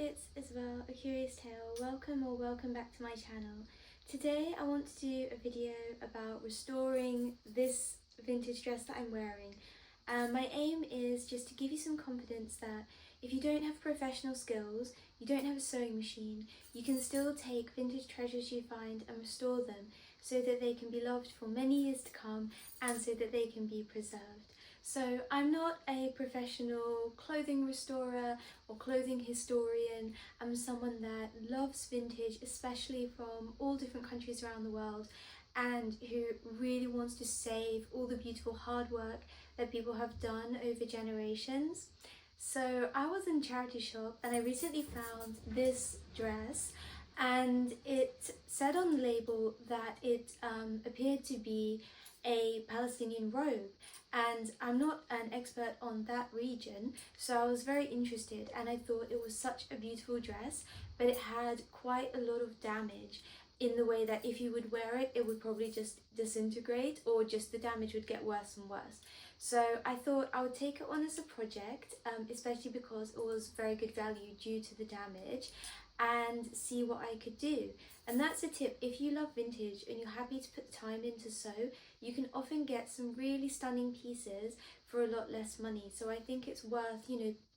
it's Isabel, A Curious Tale. Welcome back to my channel. Today I want to do a video about restoring this vintage dress that I'm wearing. My aim is just to give you some confidence that if you don't have professional skills, you don't have a sewing machine, you can still take vintage treasures you find and restore them so that they can be loved for many years to come and so that they can be preserved. So I'm not a professional clothing restorer or clothing historian. I'm someone that loves vintage, especially from all different countries around the world, and who really wants to save all the beautiful hard work that people have done over generations. So I was in a charity shop and I recently found this dress, and it said on the label that it appeared to be a Palestinian robe, and I'm not an expert on that region, so I was very interested and I thought it was such a beautiful dress, but it had quite a lot of damage in the way that if you would wear it, it would probably just disintegrate, or just the damage would get worse and worse. So I thought I would take it on as a project, especially because it was very good value due to the damage, and see what I could do. And that's a tip: if you love vintage and you're happy to put the time in to sew, you can often get some really stunning pieces for a lot less money. So I think it's worth,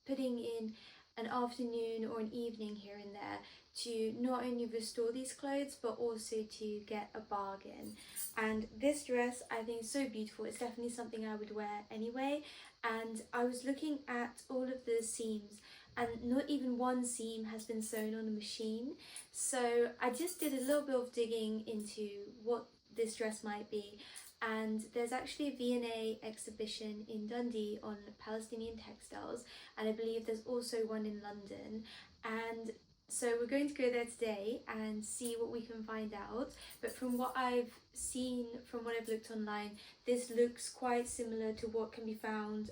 putting in an afternoon or an evening here and there to not only restore these clothes but also to get a bargain. And this dress I think is so beautiful. It's definitely something I would wear anyway. And I was looking at all of the seams, and not even one seam has been sewn on a machine. So I just did a little bit of digging into what this dress might be, and there's actually a V&A exhibition in Dundee on Palestinian textiles, and I believe there's also one in London. And so we're going to go there today and see what we can find out. But from what I've seen, from what I've looked online, this looks quite similar to what can be found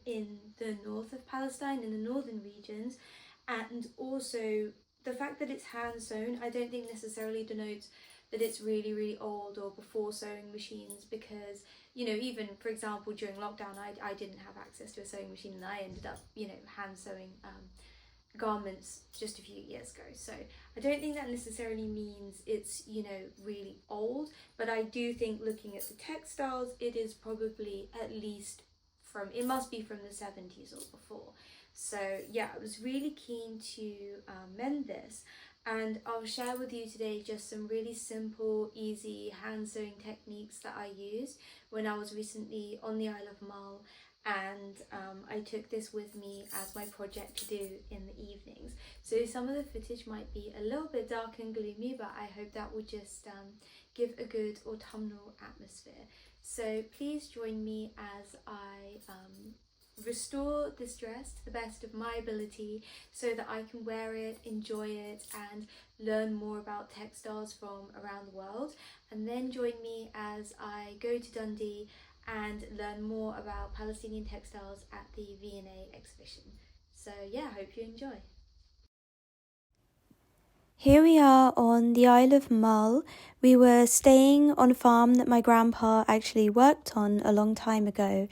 in the north of Palestine, in the northern regions. And also the fact that it's hand sewn, I don't think necessarily denotes that it's really old or before sewing machines, because even for example during lockdown I didn't have access to a sewing machine, and I ended up hand sewing garments just a few years ago. So I don't think that necessarily means it's really old, but I do think, looking at the textiles, it is probably at least it must be from the 70s or before. So yeah, I was really keen to mend this, and I'll share with you today just some really simple, easy hand sewing techniques that I used when I was recently on the Isle of Mull, and I took this with me as my project to do in the evenings. So some of the footage might be a little bit dark and gloomy, but I hope that will just give a good autumnal atmosphere. So please join me as I restore this dress to the best of my ability so that I can wear it, enjoy it, and learn more about textiles from around the world. And then join me as I go to Dundee and learn more about Palestinian textiles at the V&A exhibition. So yeah, I hope you enjoy. Here we are on the Isle of Mull. We were staying on a farm that my grandpa actually worked on a long time ago,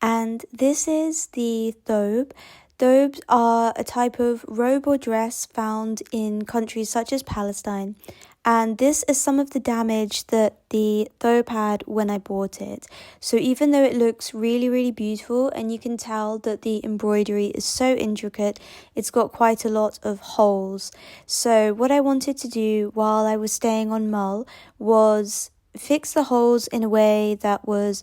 and this is the thobe. Thobes are a type of robe or dress found in countries such as Palestine, and this is some of the damage that the thobe had when I bought it. So even though it looks really beautiful, and you can tell that the embroidery is so intricate, it's got quite a lot of holes. So what I wanted to do while I was staying on Mull was fix the holes in a way that was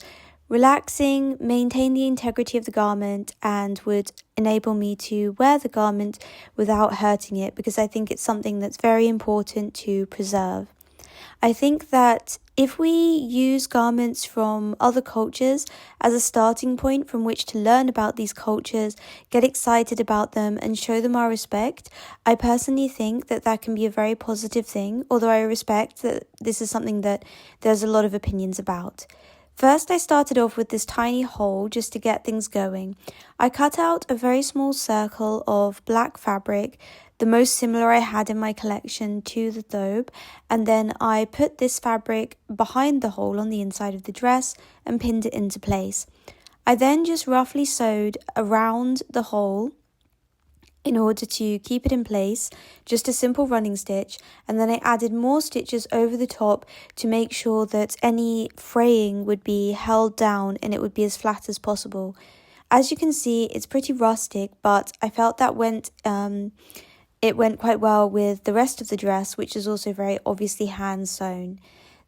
relaxing, maintain the integrity of the garment, and would enable me to wear the garment without hurting it, because I think it's something that's very important to preserve. I think that if we use garments from other cultures as a starting point from which to learn about these cultures, get excited about them, and show them our respect, I personally think that that can be a very positive thing, although I respect that this is something that there's a lot of opinions about. First, I started off with this tiny hole just to get things going. I cut out a very small circle of black fabric, the most similar I had in my collection to the thobe, and then I put this fabric behind the hole on the inside of the dress and pinned it into place. I then just roughly sewed around the hole in order to keep it in place, just a simple running stitch, and then I added more stitches over the top to make sure that any fraying would be held down and it would be as flat as possible. As you can see, it's pretty rustic, but I felt that it went quite well with the rest of the dress, which is also very obviously hand sewn.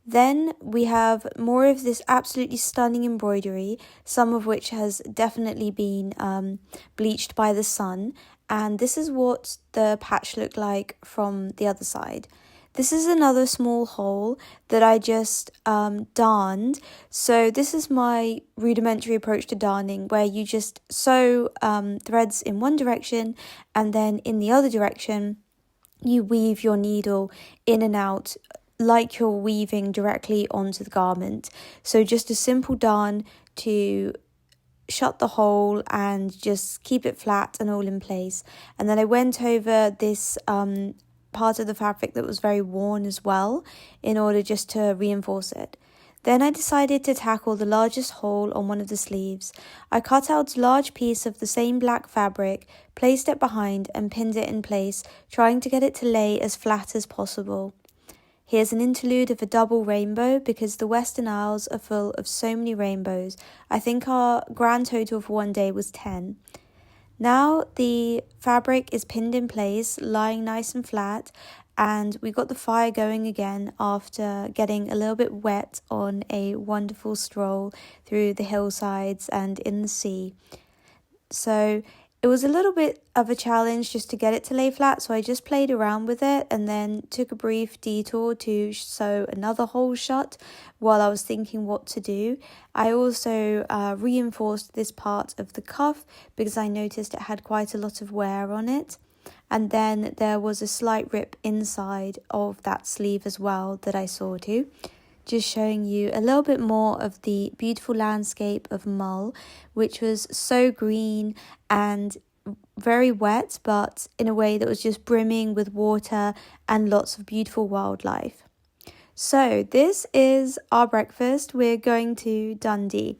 Then we have more of this absolutely stunning embroidery, some of which has definitely been bleached by the sun. And this is what the patch looked like from the other side. This is another small hole that I just darned. So this is my rudimentary approach to darning, where you just sew threads in one direction and then in the other direction you weave your needle in and out like you're weaving directly onto the garment. So just a simple darn to shut the hole and just keep it flat and all in place. And then I went over this part of the fabric that was very worn as well in order just to reinforce it. Then I decided to tackle the largest hole on one of the sleeves. I cut out a large piece of the same black fabric, placed it behind and pinned it in place, trying to get it to lay as flat as possible. Here's an interlude of a double rainbow because the Western Isles are full of so many rainbows. I think our grand total for one day was 10. Now the fabric is pinned in place, lying nice and flat, and we got the fire going again after getting a little bit wet on a wonderful stroll through the hillsides and in the sea. So it was a little bit of a challenge just to get it to lay flat, so I just played around with it and then took a brief detour to sew another hole shut while I was thinking what to do. I also reinforced this part of the cuff because I noticed it had quite a lot of wear on it. And then there was a slight rip inside of that sleeve as well that I saw too. Just showing you a little bit more of the beautiful landscape of Mull, which was so green and very wet, but in a way that was just brimming with water and lots of beautiful wildlife. So this is our breakfast. We're going to Dundee.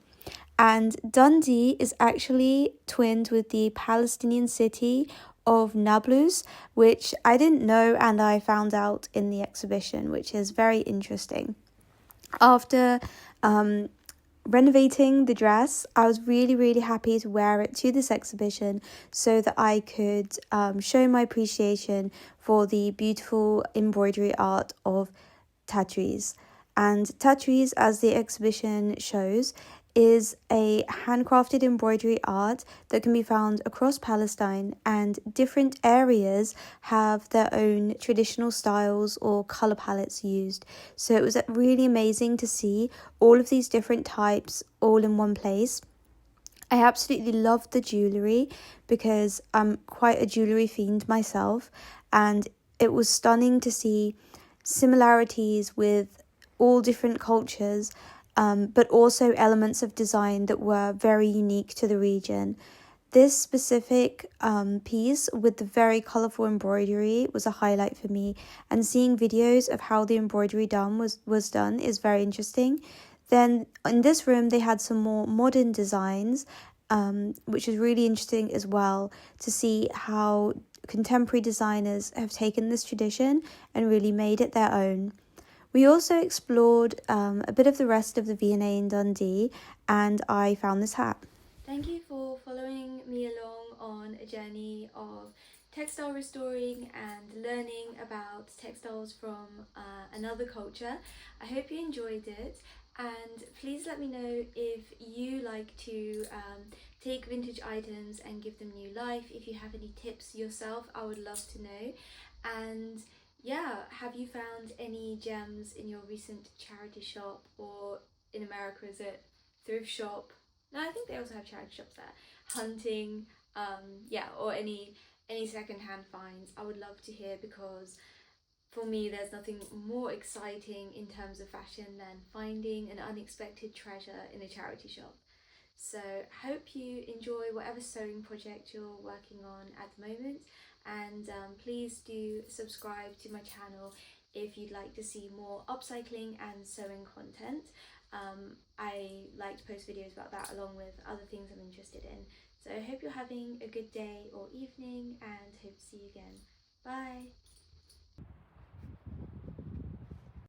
And Dundee is actually twinned with the Palestinian city of Nablus, which I didn't know and I found out in the exhibition, which is very interesting. After renovating the dress, I was really happy to wear it to this exhibition so that I could show my appreciation for the beautiful embroidery art of Tatreez. And Tatreez, as the exhibition shows, is a handcrafted embroidery art that can be found across Palestine, and different areas have their own traditional styles or colour palettes used. So it was really amazing to see all of these different types all in one place. I absolutely loved the jewellery because I'm quite a jewellery fiend myself, and it was stunning to see similarities with all different cultures, but also elements of design that were very unique to the region. This specific piece with the very colourful embroidery was a highlight for me, and seeing videos of how the embroidery was done is very interesting. Then in this room they had some more modern designs, which is really interesting as well to see how contemporary designers have taken this tradition and really made it their own. We also explored a bit of the rest of the V&A in Dundee, and I found this hat. Thank you for following me along on a journey of textile restoring and learning about textiles from another culture. I hope you enjoyed it, and please let me know if you like to take vintage items and give them new life. If you have any tips yourself, I would love to know. And yeah, have you found any gems in your recent charity shop, or in America is it thrift shop? No, I think they also have charity shops there. Hunting, yeah, or any secondhand finds. I would love to hear, because for me there's nothing more exciting in terms of fashion than finding an unexpected treasure in a charity shop. So hope you enjoy whatever sewing project you're working on at the moment, and please do subscribe to my channel if you'd like to see more upcycling and sewing content. I like to post videos about that along with other things I'm interested in. So I hope you're having a good day or evening, and hope to see you again. Bye!